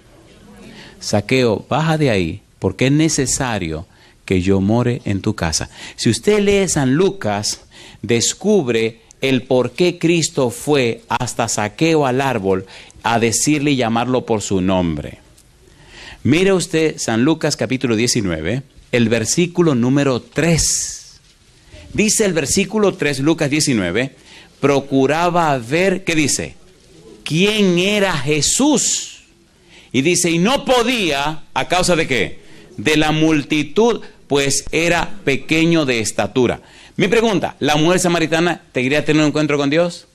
Zaqueo, baja de ahí porque es necesario que yo more en tu casa. Si usted lee San Lucas, descubre el por qué Cristo fue hasta Zaqueo al árbol a decirle y llamarlo por su nombre. Mire usted San Lucas capítulo 19, el versículo número 3. Dice el versículo 3, Lucas 19, procuraba ver, ¿qué dice? ¿Quién era Jesús? Y dice, y no podía, ¿a causa de qué? De la multitud, pues era pequeño de estatura. Mi pregunta, ¿la mujer samaritana te quería tener un encuentro con Dios?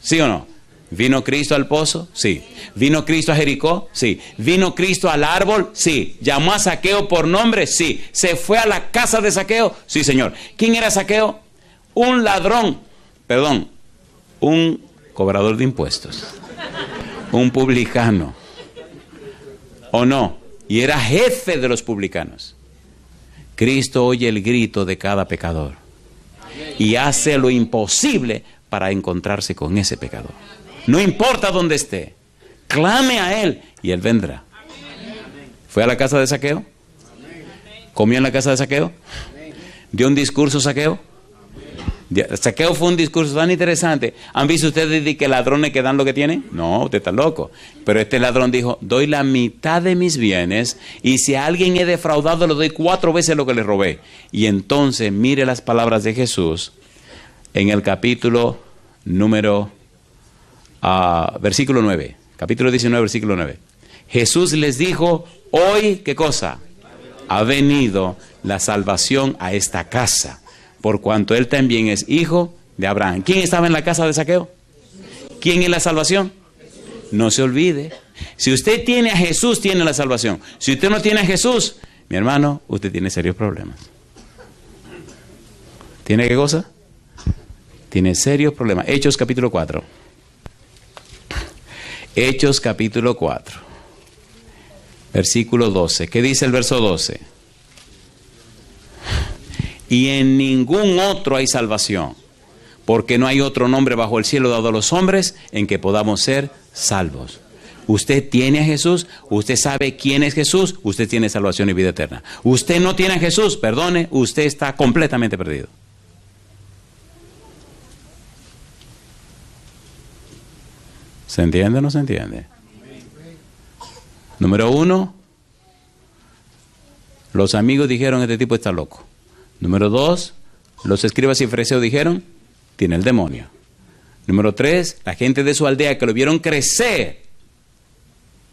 ¿Sí o no? ¿Vino Cristo al pozo? Sí. ¿Vino Cristo a Jericó? Sí. ¿Vino Cristo al árbol? Sí. ¿Llamó a Zaqueo por nombre? Sí. ¿Se fue a la casa de Zaqueo? Sí, Señor. ¿Quién era Zaqueo? Un ladrón, un cobrador de impuestos, un publicano, ¿o no? Y era jefe de los publicanos. Cristo oye el grito de cada pecador y hace lo imposible para encontrarse con ese pecador. No importa dónde esté, clame a Él y Él vendrá. ¿Fue a la casa de Zaqueo? ¿Comió en la casa de Zaqueo? ¿Dio un discurso Zaqueo? Zaqueo fue un discurso tan interesante. ¿Han visto ustedes de que ladrones que dan lo que tienen? No, usted está loco. Pero este ladrón dijo, doy la mitad de mis bienes y si a alguien he defraudado le doy 4 veces lo que le robé. Y entonces mire las palabras de Jesús en el capítulo número versículo 9, capítulo 19, versículo 9. Jesús les dijo, hoy, ¿qué cosa? Ha venido la salvación a esta casa, por cuanto él también es hijo de Abraham. ¿Quién estaba en la casa de Zaqueo? ¿Quién es la salvación? No se olvide. Si usted tiene a Jesús, tiene la salvación. Si usted no tiene a Jesús, mi hermano, usted tiene serios problemas. ¿Tiene qué cosa? Tiene serios problemas. Hechos capítulo 4. Hechos capítulo 4, versículo 12. ¿Qué dice el verso 12? Y en ningún otro hay salvación, porque no hay otro nombre bajo el cielo dado a los hombres en que podamos ser salvos. Usted tiene a Jesús, usted sabe quién es Jesús, usted tiene salvación y vida eterna. Usted no tiene a Jesús, perdone, usted está completamente perdido. ¿Se entiende o no se entiende? Número 1, los amigos dijeron, este tipo está loco. Número 2, los escribas y fariseos dijeron, tiene el demonio. Número 3, la gente de su aldea que lo vieron crecer,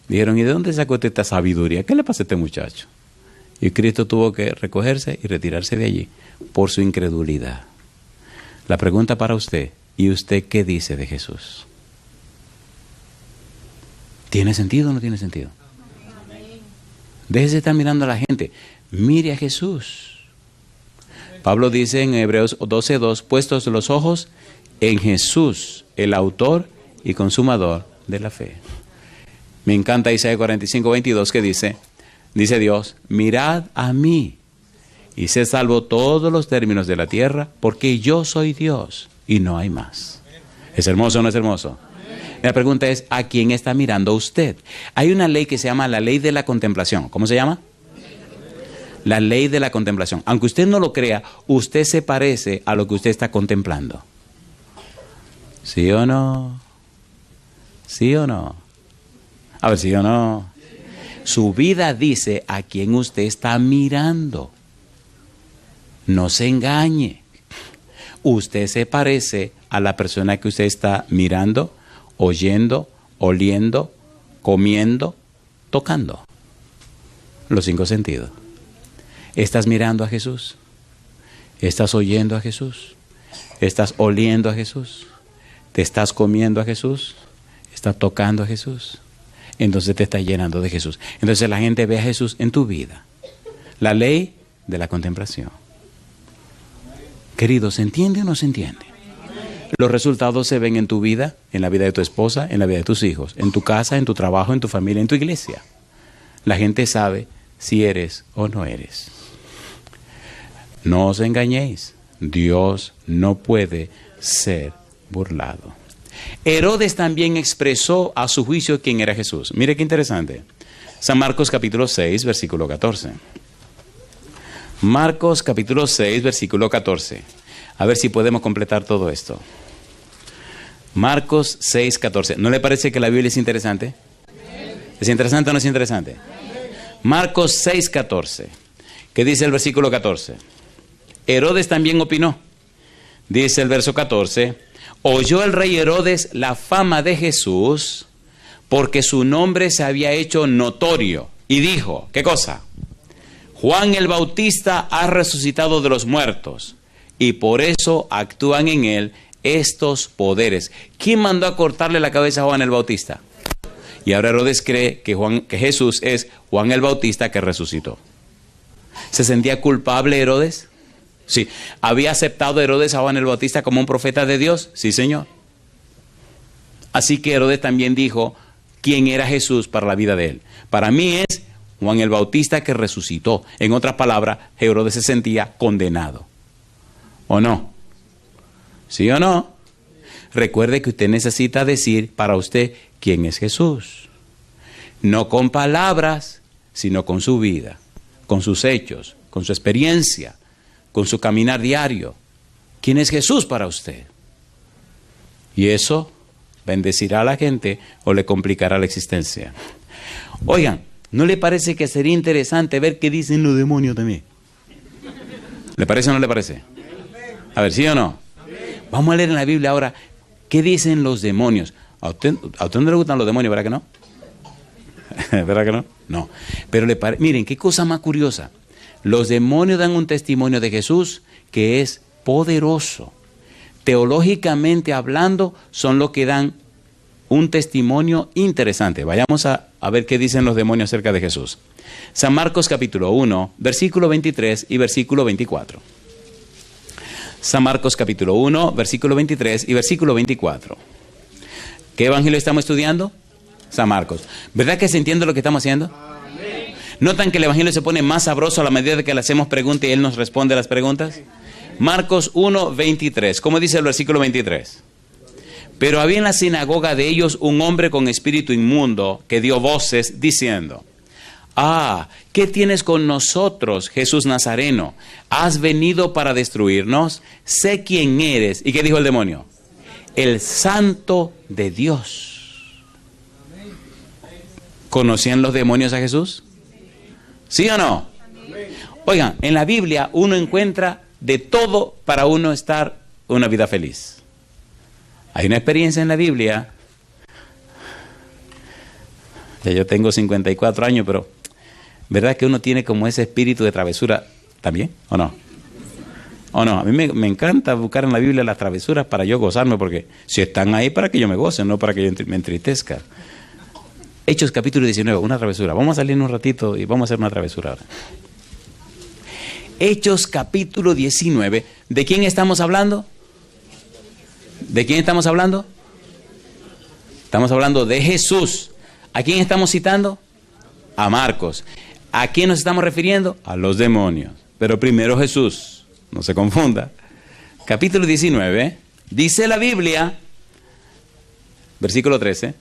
dijeron, ¿y de dónde sacó usted esta sabiduría? ¿Qué le pasa a este muchacho? Y Cristo tuvo que recogerse y retirarse de allí por su incredulidad. La pregunta para usted, ¿y usted qué dice de Jesús? ¿Tiene sentido o no tiene sentido? Déjese de estar mirando a la gente. Mire a Jesús. Pablo dice en Hebreos 12:2, puestos los ojos en Jesús, el autor y consumador de la fe. Me encanta Isaías 45:22 que dice Dios, mirad a mí y sé salvo todos los términos de la tierra, porque yo soy Dios y no hay más. ¿Es hermoso o no es hermoso? La pregunta es, ¿a quién está mirando usted? Hay una ley que se llama la ley de la contemplación. ¿Cómo se llama? La ley de la contemplación. Aunque usted no lo crea, usted se parece a lo que usted está contemplando. ¿Sí o no? ¿Sí o no? A ver, ¿sí o no? Su vida dice a quién usted está mirando. No se engañe. Usted se parece a la persona que usted está mirando, oyendo, oliendo, comiendo, tocando. Los 5 sentidos. ¿Estás mirando a Jesús? ¿Estás oyendo a Jesús? ¿Estás oliendo a Jesús? ¿Te estás comiendo a Jesús? ¿Estás tocando a Jesús? Entonces te estás llenando de Jesús. Entonces la gente ve a Jesús en tu vida. La ley de la contemplación. Querido, ¿se entiende o no se entiende? Los resultados se ven en tu vida, en la vida de tu esposa, en la vida de tus hijos, en tu casa, en tu trabajo, en tu familia, en tu iglesia. La gente sabe si eres o no eres. No os engañéis. Dios no puede ser burlado. Herodes también expresó a su juicio quién era Jesús. Mire qué interesante. San Marcos capítulo 6, versículo 14. Marcos capítulo 6, versículo 14. A ver si podemos completar todo esto. Marcos 6, 14. ¿No le parece que la Biblia es interesante? ¿Es interesante o no es interesante? Marcos 6, 14. ¿Qué dice el versículo 14? Herodes también opinó. Dice el verso 14. Oyó el rey Herodes la fama de Jesús porque su nombre se había hecho notorio. Y dijo, ¿qué cosa? Juan el Bautista ha resucitado de los muertos y por eso actúan en él estos poderes. ¿Quién mandó a cortarle la cabeza a Juan el Bautista? Y ahora Herodes cree que Jesús es Juan el Bautista que resucitó. ¿Se sentía culpable Herodes? Sí. ¿Había aceptado Herodes a Juan el Bautista como un profeta de Dios? Sí, señor. Así que Herodes también dijo quién era Jesús para la vida de él. Para mí es Juan el Bautista que resucitó. En otras palabras, Herodes se sentía condenado. ¿O no? ¿Sí o no? Recuerde que usted necesita decir para usted quién es Jesús. No con palabras, sino con su vida, con sus hechos, con su experiencia, con su caminar diario. ¿Quién es Jesús para usted? Y eso bendecirá a la gente o le complicará la existencia. Oigan, ¿no le parece que sería interesante ver qué dicen los demonios también? ¿Le parece o no le parece? A ver, ¿sí o no? Vamos a leer en la Biblia ahora qué dicen los demonios. ¿A usted no le gustan los demonios, verdad que no? ¿Verdad que no? No. Pero miren, qué cosa más curiosa. Los demonios dan un testimonio de Jesús que es poderoso. Teológicamente hablando, son los que dan un testimonio interesante. Vayamos a ver qué dicen los demonios acerca de Jesús. San Marcos capítulo 1, versículo 23 y versículo 24. San Marcos capítulo 1, versículo 23 y versículo 24. ¿Qué evangelio estamos estudiando? San Marcos. ¿Verdad que se entiende lo que estamos haciendo? Amén. ¿Notan que el evangelio se pone más sabroso a la medida de que le hacemos preguntas y él nos responde a las preguntas? Marcos 1, 23. ¿Cómo dice el versículo 23? Pero había en la sinagoga de ellos un hombre con espíritu inmundo que dio voces diciendo: ¿qué tienes con nosotros, Jesús Nazareno? ¿Has venido para destruirnos? Sé quién eres. ¿Y qué dijo el demonio? El Santo de Dios. ¿Conocían los demonios a Jesús? ¿Sí o no? Oigan, en la Biblia uno encuentra de todo para uno estar una vida feliz. Hay una experiencia en la Biblia. Ya yo tengo 54 años, pero ¿verdad que uno tiene como ese espíritu de travesura también? ¿O no? ¿O no? A mí me encanta buscar en la Biblia las travesuras para yo gozarme, porque si están ahí para que yo me goce, no para que yo me entristezca. Hechos capítulo 19, una travesura. Vamos a salir un ratito y vamos a hacer una travesura ahora. Hechos capítulo 19. ¿De quién estamos hablando? ¿De quién estamos hablando? Estamos hablando de Jesús. ¿A quién estamos citando? A Marcos. ¿A quién nos estamos refiriendo? A los demonios. pero primero Jesús. No se confunda. Capítulo 19, dice la Biblia, versículo 13,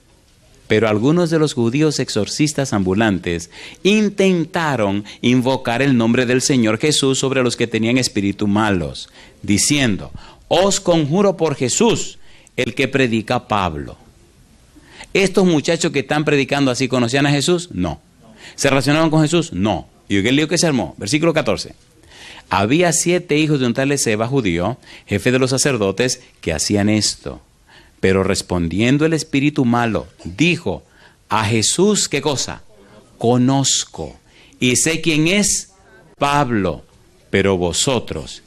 pero algunos de los judíos exorcistas ambulantes intentaron invocar el nombre del Señor Jesús sobre los que tenían espíritus malos, diciendo, os conjuro por Jesús, el que predica Pablo. ¿Estos muchachos que están predicando así conocían a Jesús? No. ¿Se relacionaban con Jesús? No. ¿Y qué lío que se armó? Versículo 14. Había 7 hijos de un tal Esceva judío, jefe de los sacerdotes, que hacían esto. Pero respondiendo el espíritu malo, dijo, a Jesús, ¿qué cosa? Conozco, y sé quién es Pablo, pero vosotros,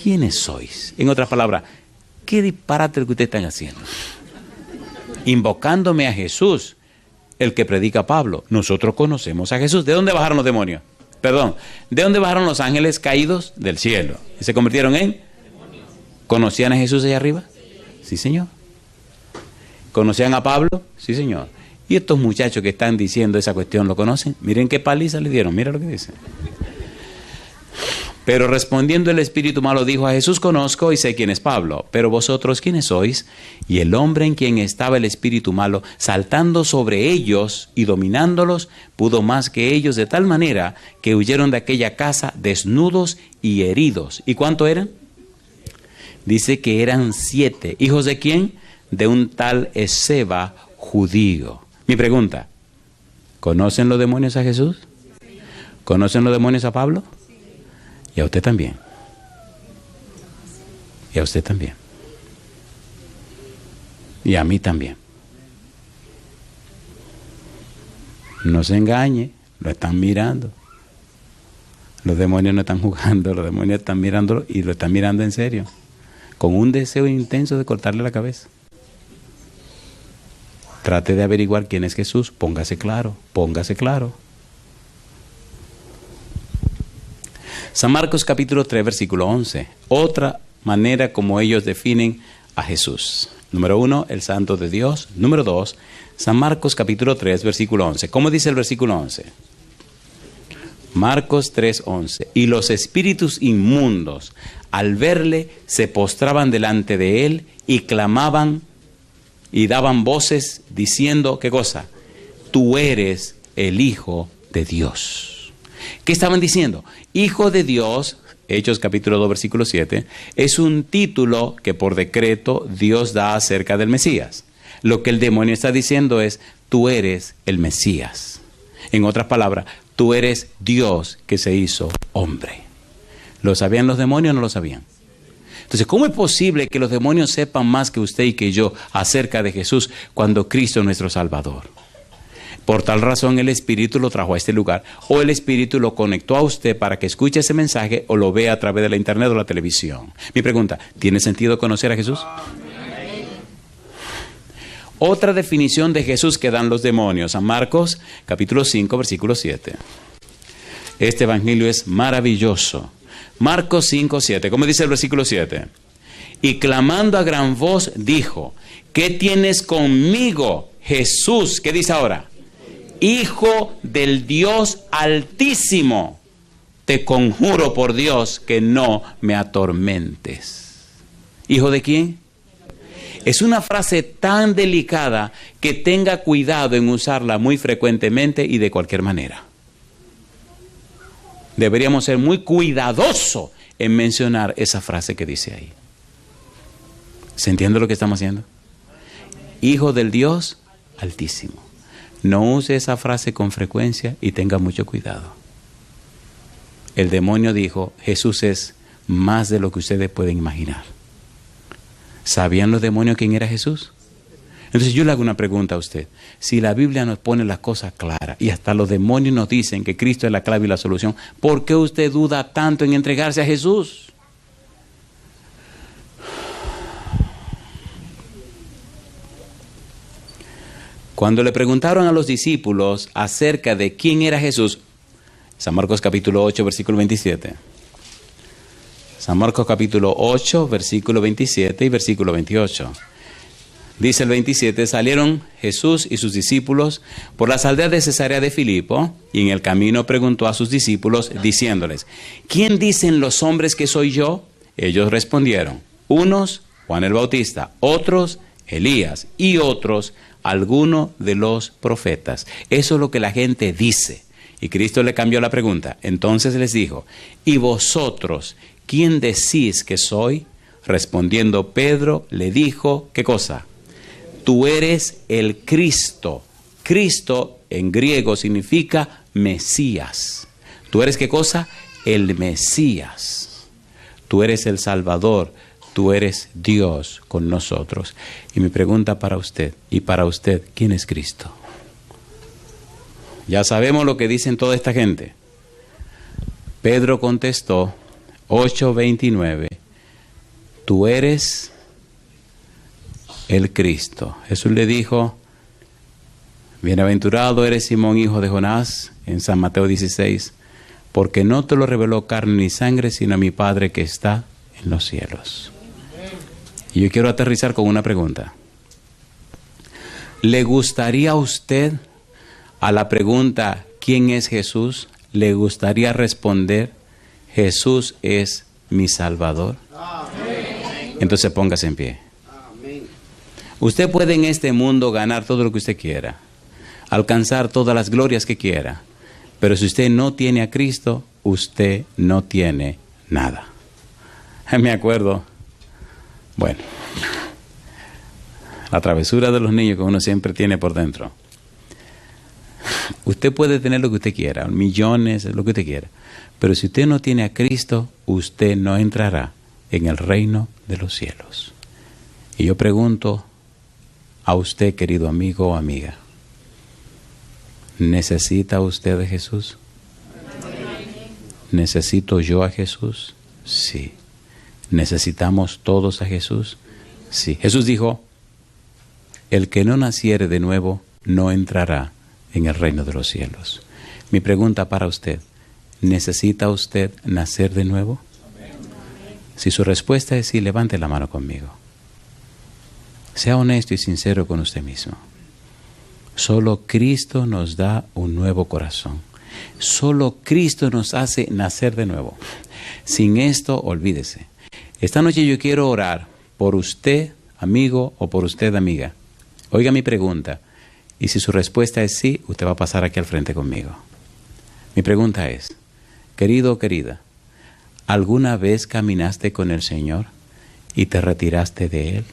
¿quiénes sois? En otras palabras, ¿qué disparate que ustedes están haciendo? Invocándome a Jesús, el que predica Pablo. Nosotros conocemos a Jesús. ¿De dónde bajaron los demonios? Perdón, ¿de dónde bajaron los ángeles caídos? Del cielo. ¿Y se convirtieron en? ¿Conocían a Jesús allá arriba? Sí, señor. ¿Conocían a Pablo? Sí, señor. ¿Y estos muchachos que están diciendo esa cuestión lo conocen? Miren qué paliza le dieron, mira lo que dice. Pero respondiendo el espíritu malo dijo, a Jesús conozco y sé quién es Pablo, pero vosotros, ¿quiénes sois? Y el hombre en quien estaba el espíritu malo, saltando sobre ellos y dominándolos, pudo más que ellos de tal manera que huyeron de aquella casa desnudos y heridos. ¿Y cuánto eran? Dice que eran 7. ¿Hijos de quién? De un tal Esceva judío. Mi pregunta, ¿conocen los demonios a Jesús? ¿Conocen los demonios a Pablo? Y a usted también. Y a usted también. Y a mí también. No se engañe, lo están mirando. Los demonios no están jugando, los demonios están mirándolo y lo están mirando en serio, con un deseo intenso de cortarle la cabeza. Trate de averiguar quién es Jesús, póngase claro, póngase claro. San Marcos capítulo 3, versículo 11. Otra manera como ellos definen a Jesús. Número 1, el Santo de Dios. Número 2, San Marcos capítulo 3, versículo 11. ¿Cómo dice el versículo 11? Marcos 3, 11. Y los espíritus inmundos, al verle, se postraban delante de él y clamaban y daban voces diciendo, ¿qué cosa? Tú eres el Hijo de Dios. ¿Qué estaban diciendo? Hijo de Dios, Hechos capítulo 2, versículo 7, es un título que por decreto Dios da acerca del Mesías. Lo que el demonio está diciendo es, tú eres el Mesías. En otras palabras, tú eres Dios que se hizo hombre. ¿Lo sabían los demonios o no lo sabían? Entonces, ¿cómo es posible que los demonios sepan más que usted y que yo acerca de Jesús cuando Cristo es nuestro Salvador? Por tal razón el Espíritu lo trajo a este lugar, o el Espíritu lo conectó a usted para que escuche ese mensaje o lo vea a través de la internet o la televisión. Mi pregunta, ¿tiene sentido conocer a Jesús? Otra definición de Jesús que dan los demonios, San Marcos capítulo 5, versículo 7. Este evangelio es maravilloso. Marcos 5, 7. ¿Cómo dice el versículo 7? Y clamando a gran voz dijo, ¿qué tienes conmigo, Jesús? ¿Qué dice ahora? Hijo del Dios Altísimo, te conjuro por Dios que no me atormentes. ¿Hijo de quién? Es una frase tan delicada que tenga cuidado en usarla muy frecuentemente y de cualquier manera. Deberíamos ser muy cuidadosos en mencionar esa frase que dice ahí. ¿Se entiende lo que estamos haciendo? Hijo del Dios Altísimo. No use esa frase con frecuencia y tenga mucho cuidado. El demonio dijo, Jesús es más de lo que ustedes pueden imaginar. ¿Sabían los demonios quién era Jesús? Entonces yo le hago una pregunta a usted. Si la Biblia nos pone las cosas claras y hasta los demonios nos dicen que Cristo es la clave y la solución, ¿por qué usted duda tanto en entregarse a Jesús? Cuando le preguntaron a los discípulos acerca de quién era Jesús, San Marcos capítulo 8, versículo 27. San Marcos capítulo 8, versículo 27 y versículo 28. Dice el 27, salieron Jesús y sus discípulos por las aldeas de Cesarea de Filipo, y en el camino preguntó a sus discípulos, diciéndoles, ¿quién dicen los hombres que soy yo? Ellos respondieron, unos, Juan el Bautista, otros, Elías, y otros, alguno de los profetas. Eso es lo que la gente dice. Y Cristo le cambió la pregunta. Entonces les dijo, ¿y vosotros quién decís que soy? Respondiendo Pedro le dijo, ¿qué cosa? Tú eres el Cristo. Cristo en griego significa Mesías. ¿Tú eres qué cosa? El Mesías. Tú eres el Salvador. Tú eres Dios con nosotros. Y mi pregunta para usted, y para usted, ¿quién es Cristo? Ya sabemos lo que dicen toda esta gente. Pedro contestó, 8:29, tú eres el Cristo. Jesús le dijo, bienaventurado eres Simón, hijo de Jonás, en San Mateo 16, porque no te lo reveló carne ni sangre, sino mi Padre que está en los cielos. Y yo quiero aterrizar con una pregunta. ¿Le gustaría a usted, a la pregunta, ¿quién es Jesús? ¿Le gustaría responder, Jesús es mi Salvador? Entonces póngase en pie. Usted puede en este mundo ganar todo lo que usted quiera, alcanzar todas las glorias que quiera, pero si usted no tiene a Cristo, usted no tiene nada. Me acuerdo, bueno, la travesura de los niños que uno siempre tiene por dentro. Usted puede tener lo que usted quiera, millones, lo que usted quiera, pero si usted no tiene a Cristo, usted no entrará en el reino de los cielos. Y yo pregunto a usted, querido amigo o amiga, ¿necesita usted de Jesús? ¿Necesito yo a Jesús? Sí. ¿Necesitamos todos a Jesús? Sí. Jesús dijo, el que no naciere de nuevo no entrará en el reino de los cielos. Mi pregunta para usted, ¿necesita usted nacer de nuevo? Si su respuesta es sí, levante la mano conmigo. Sea honesto y sincero con usted mismo. Solo Cristo nos da un nuevo corazón. Solo Cristo nos hace nacer de nuevo. Sin esto, olvídese. Esta noche yo quiero orar por usted, amigo, o por usted, amiga. Oiga mi pregunta. Y si su respuesta es sí, usted va a pasar aquí al frente conmigo. Mi pregunta es, querido o querida, ¿alguna vez caminaste con el Señor y te retiraste de Él?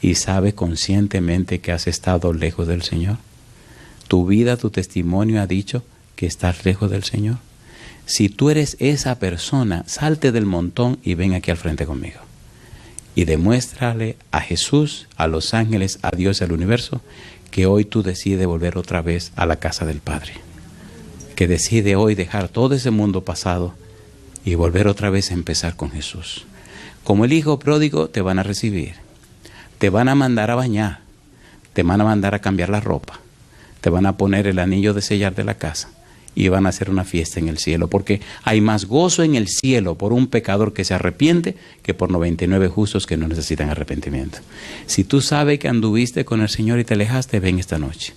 ¿Y sabes conscientemente que has estado lejos del Señor? ¿Tu vida, tu testimonio ha dicho que estás lejos del Señor? Si tú eres esa persona, salte del montón y ven aquí al frente conmigo. Y demuéstrale a Jesús, a los ángeles, a Dios y al universo, que hoy tú decides volver otra vez a la casa del Padre. Que decide hoy dejar todo ese mundo pasado y volver otra vez a empezar con Jesús. Como el hijo pródigo te van a recibir. Te van a mandar a bañar. Te van a mandar a cambiar la ropa. Te van a poner el anillo de sellar de la casa. Y van a hacer una fiesta en el cielo. Porque hay más gozo en el cielo por un pecador que se arrepiente que por 99 justos que no necesitan arrepentimiento. Si tú sabes que anduviste con el Señor y te alejaste, ven esta noche.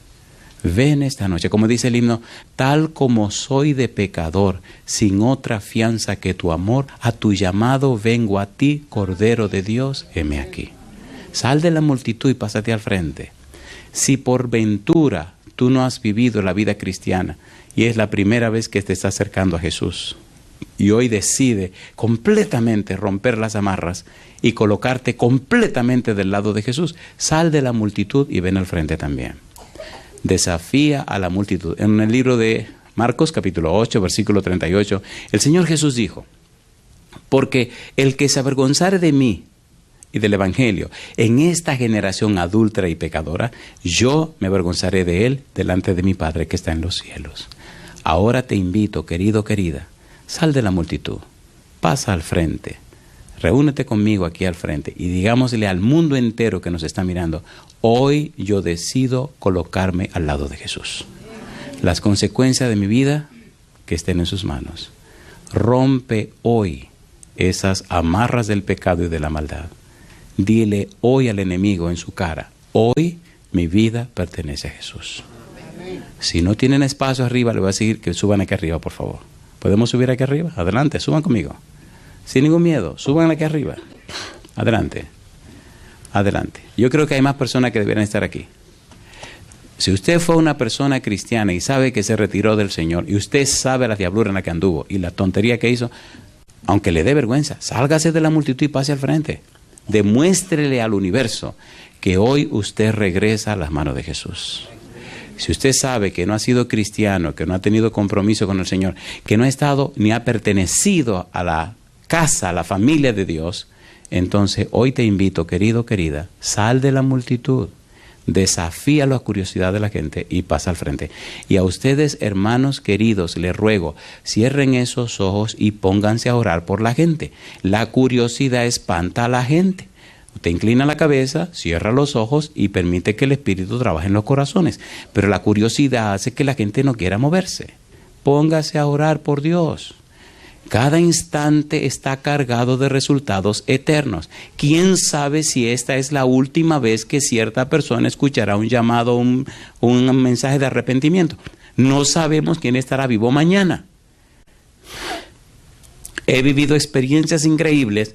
Ven esta noche. Como dice el himno, tal como soy de pecador, sin otra fianza que tu amor, a tu llamado vengo a ti, Cordero de Dios, heme aquí. Sal de la multitud y pásate al frente. Si por ventura tú no has vivido la vida cristiana y es la primera vez que te estás acercando a Jesús y hoy decide completamente romper las amarras y colocarte completamente del lado de Jesús, sal de la multitud y ven al frente también. Desafía a la multitud. En el libro de Marcos capítulo 8 versículo 38, el Señor Jesús dijo, porque el que se avergonzare de mí y del Evangelio en esta generación adúltera y pecadora, yo me avergonzaré de él delante de mi Padre que está en los cielos. Ahora te invito, querido, querida, sal de la multitud, pasa al frente, reúnete conmigo aquí al frente y digámosle al mundo entero que nos está mirando, hoy yo decido colocarme al lado de Jesús. Las consecuencias de mi vida que estén en sus manos. Rompe hoy esas amarras del pecado y de la maldad. Dile hoy al enemigo en su cara, Hoy mi vida pertenece a Jesús. Si no tienen espacio arriba, les voy a decir que suban aquí arriba, por favor. ¿Podemos subir aquí arriba? Adelante, suban conmigo. Sin ningún miedo, suban aquí arriba. Adelante. Adelante. Yo creo que hay más personas que deberían estar aquí. Si usted fue una persona cristiana y sabe que se retiró del Señor, y usted sabe la diablura en la que anduvo y la tontería que hizo, aunque le dé vergüenza, sálgase de la multitud y pase al frente. Demuéstrele al universo que hoy usted regresa a las manos de Jesús. Si usted sabe que no ha sido cristiano, que no ha tenido compromiso con el Señor, que no ha estado ni ha pertenecido a la casa, a la familia de Dios, entonces hoy te invito, querido, querida, sal de la multitud, desafía la curiosidad de la gente y pasa al frente. Y a ustedes, hermanos queridos, les ruego, cierren esos ojos y pónganse a orar por la gente. La curiosidad espanta a la gente. Usted inclina la cabeza, cierra los ojos y permite que el Espíritu trabaje en los corazones. Pero la curiosidad hace que la gente no quiera moverse. Póngase a orar por Dios. Cada instante está cargado de resultados eternos. ¿Quién sabe si esta es la última vez que cierta persona escuchará un llamado, un mensaje de arrepentimiento? No sabemos quién estará vivo mañana. He vivido experiencias increíbles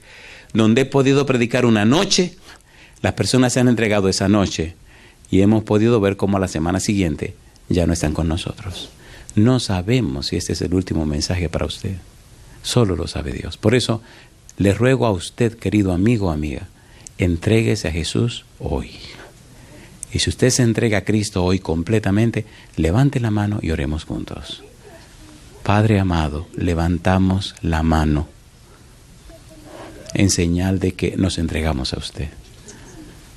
donde he podido predicar una noche, las personas se han entregado esa noche y hemos podido ver cómo a la semana siguiente ya no están con nosotros. No sabemos si este es el último mensaje para usted. Solo lo sabe Dios. Por eso le ruego a usted, querido amigo o amiga, entréguese a Jesús hoy. Y si usted se entrega a Cristo hoy completamente, levante la mano y oremos juntos. Padre amado, levantamos la mano en señal de que nos entregamos a usted.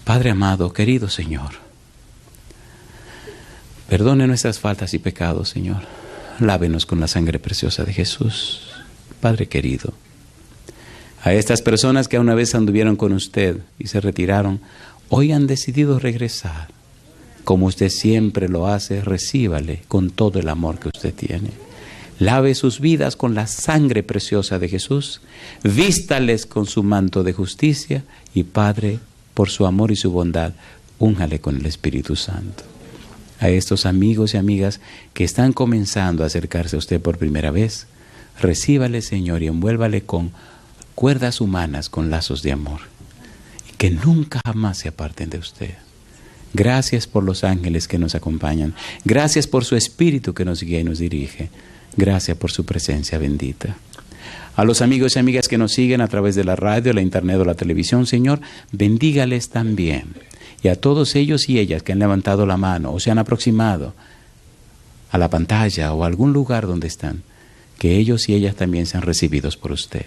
Padre amado, querido Señor, perdone nuestras faltas y pecados, Señor. Lávenos con la sangre preciosa de Jesús. Padre querido, a estas personas que una vez anduvieron con usted y se retiraron, hoy han decidido regresar. Como usted siempre lo hace, recíbale con todo el amor que usted tiene. Lave sus vidas con la sangre preciosa de Jesús, vístales con su manto de justicia y, Padre, por su amor y su bondad, únjale con el Espíritu Santo. A estos amigos y amigas que están comenzando a acercarse a usted por primera vez, recíbale, Señor, y envuélvale con cuerdas humanas, con lazos de amor, y que nunca jamás se aparten de usted. Gracias por los ángeles que nos acompañan. Gracias por su Espíritu que nos guía y nos dirige. Gracias por su presencia bendita. A los amigos y amigas que nos siguen a través de la radio, la internet o la televisión, Señor, bendígales también. Y a todos ellos y ellas que han levantado la mano o se han aproximado a la pantalla o a algún lugar donde están, que ellos y ellas también sean recibidos por usted.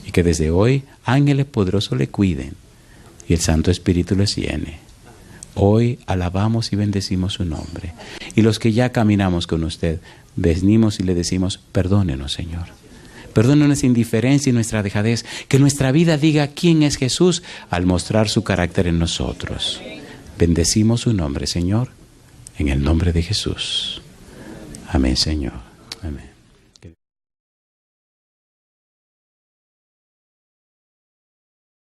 Y que desde hoy ángeles poderosos le cuiden y el Santo Espíritu les llene. Hoy alabamos y bendecimos su nombre. Y los que ya caminamos con usted, venimos y le decimos, perdónenos, Señor. Perdónenos nuestra indiferencia y nuestra dejadez. Que nuestra vida diga quién es Jesús al mostrar su carácter en nosotros. Bendecimos su nombre, Señor, en el nombre de Jesús. Amén, Señor. Amén.